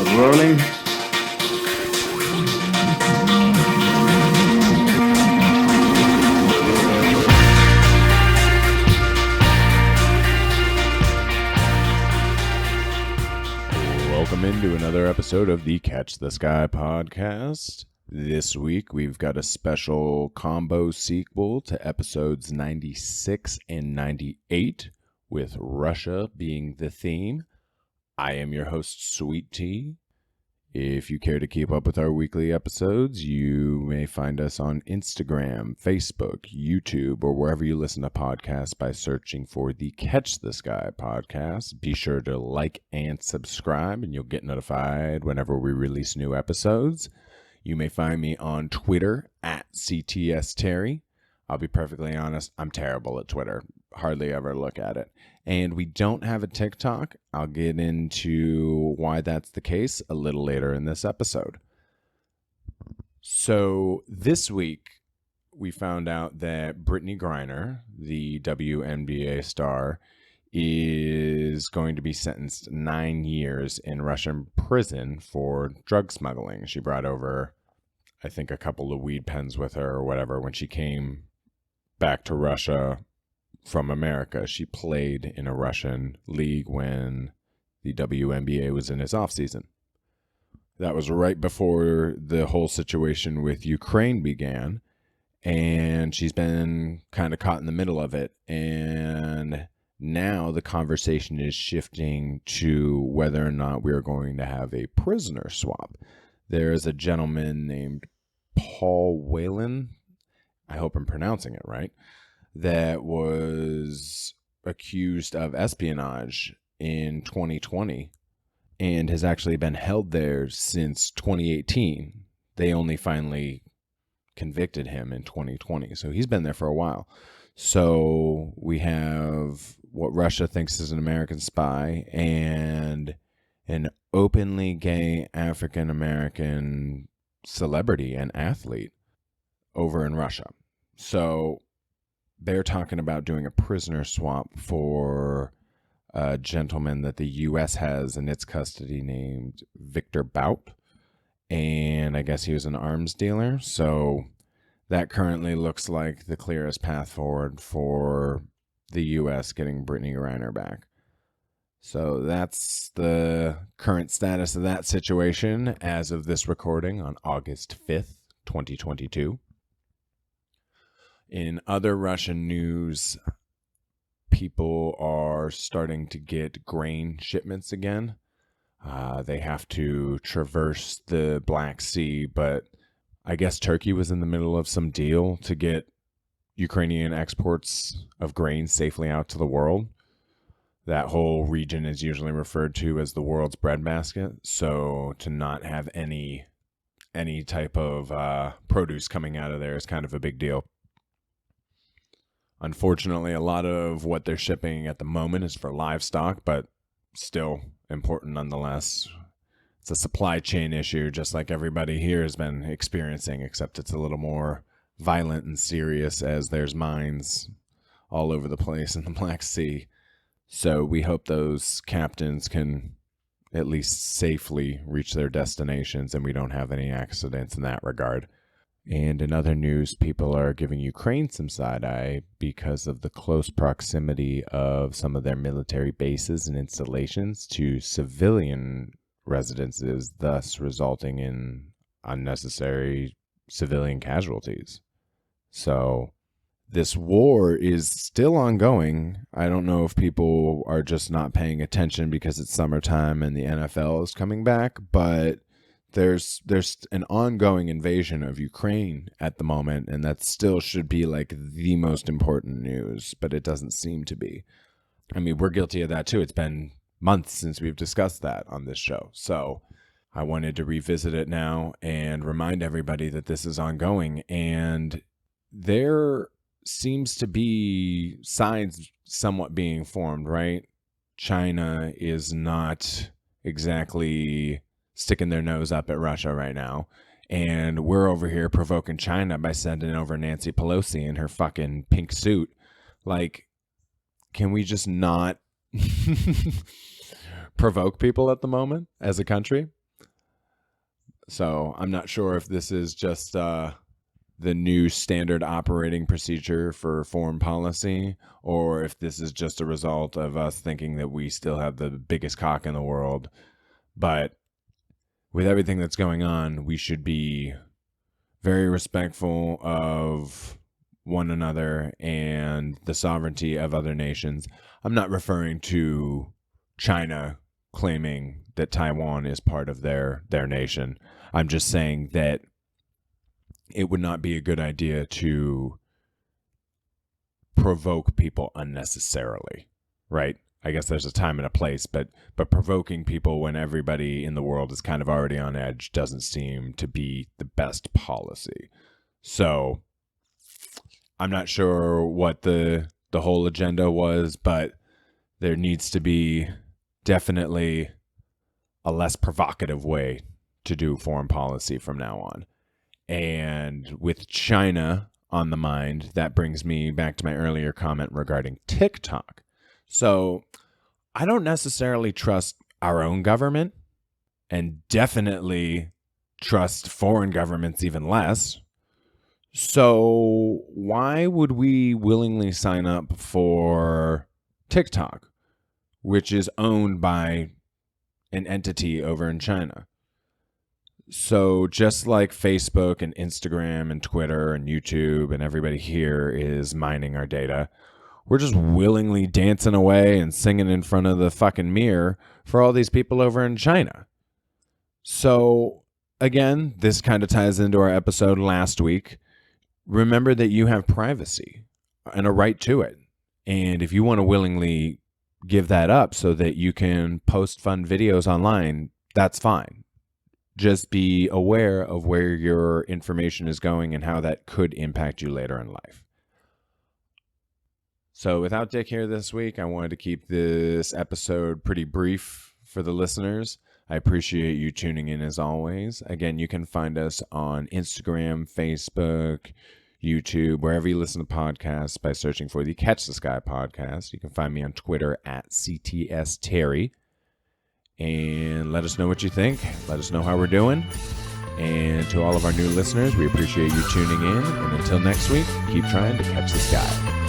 Rolling. Welcome into another episode of the Catch the Sky podcast. This week we've got a special combo sequel to episodes 96 and 98, with Russia being the theme. I am your host, Sweet Tea. If you care to keep up with our weekly episodes, you may find us on Instagram, Facebook, YouTube, or wherever you listen to podcasts by searching for the Catch the Sky podcast. Be sure to like and subscribe, and you'll get notified whenever we release new episodes. You may find me on Twitter at CTSTerry. I'll be perfectly honest, I'm terrible at Twitter. Hardly ever look at it. And we don't have a TikTok. I'll get into why that's the case a little later in this episode. So this week, we found out that Brittney Griner, the WNBA star, is going to be sentenced 9 years in Russian prison for drug smuggling. She brought over, I think, a couple of weed pens with her or whatever when she came back to Russia from America. She played in a Russian league when the WNBA was in its offseason. That was right before the whole situation with Ukraine began, and she's been kind of caught in the middle of it. And now the conversation is shifting to whether or not we are going to have a prisoner swap. There is a gentleman named Paul Whelan, I hope I'm pronouncing it right, that was accused of espionage in 2020 and has actually been held there since 2018. They only finally convicted him in 2020, so he's been there for a while. So we have what Russia thinks is an American spy and an openly gay African-American celebrity and athlete over in Russia. So they're talking about doing a prisoner swap for a gentleman that the U.S. has in its custody named Viktor Bout. And I guess he was an arms dealer. So that currently looks like the clearest path forward for the U.S. getting Brittney Griner back. So that's the current status of that situation as of this recording on August 5th, 2022. In other Russian news, people are starting to get grain shipments again. They have to traverse the Black Sea, but I guess Turkey was in the middle of some deal to get Ukrainian exports of grain safely out to the world. That whole region is usually referred to as the world's breadbasket. So to not have any type of produce coming out of there is kind of a big deal. Unfortunately, a lot of what they're shipping at the moment is for livestock, but still important nonetheless. It's a supply chain issue, just like everybody here has been experiencing, except it's a little more violent and serious as there's mines all over the place in the Black Sea. So we hope those captains can at least safely reach their destinations and we don't have any accidents in that regard. And in other news, people are giving Ukraine some side-eye because of the close proximity of some of their military bases and installations to civilian residences, thus resulting in unnecessary civilian casualties. So this war is still ongoing. I don't know if people are just not paying attention because it's summertime and the NFL is coming back, but there's an ongoing invasion of Ukraine at the moment, and that still should be like the most important news, but it doesn't seem to be. I mean, we're guilty of that too. It's been months since we've discussed that on this show. So I wanted to revisit it now and remind everybody that this is ongoing, and there seems to be sides somewhat being formed, right? China is not exactly sticking their nose up at Russia right now. And we're over here provoking China by sending over Nancy Pelosi in her fucking pink suit. Like, can we just not provoke people at the moment as a country? So I'm not sure if this is just the new standard operating procedure for foreign policy, or if this is just a result of us thinking that we still have the biggest cock in the world. But with everything that's going on, we should be very respectful of one another and the sovereignty of other nations. I'm not referring to China claiming that Taiwan is part of their nation. I'm just saying that it would not be a good idea to provoke people unnecessarily, right? I guess there's a time and a place, but provoking people when everybody in the world is kind of already on edge doesn't seem to be the best policy. So I'm not sure what the whole agenda was, but there needs to be definitely a less provocative way to do foreign policy from now on. And with China on the mind, that brings me back to my earlier comment regarding TikTok. So I don't necessarily trust our own government, and definitely trust foreign governments even less. So why would we willingly sign up for TikTok, which is owned by an entity over in China? So just like Facebook and Instagram and Twitter and YouTube and everybody here is mining our data, we're just willingly dancing away and singing in front of the fucking mirror for all these people over in China. So again, this kind of ties into our episode last week. Remember that you have privacy and a right to it. And if you want to willingly give that up so that you can post fun videos online, that's fine. Just be aware of where your information is going and how that could impact you later in life. So without Dick here this week, I wanted to keep this episode pretty brief for the listeners. I appreciate you tuning in as always. Again, you can find us on Instagram, Facebook, YouTube, wherever you listen to podcasts by searching for the Catch the Sky podcast. You can find me on Twitter at CTS Terry. And let us know what you think. Let us know how we're doing. And to all of our new listeners, we appreciate you tuning in. And until next week, keep trying to catch the sky.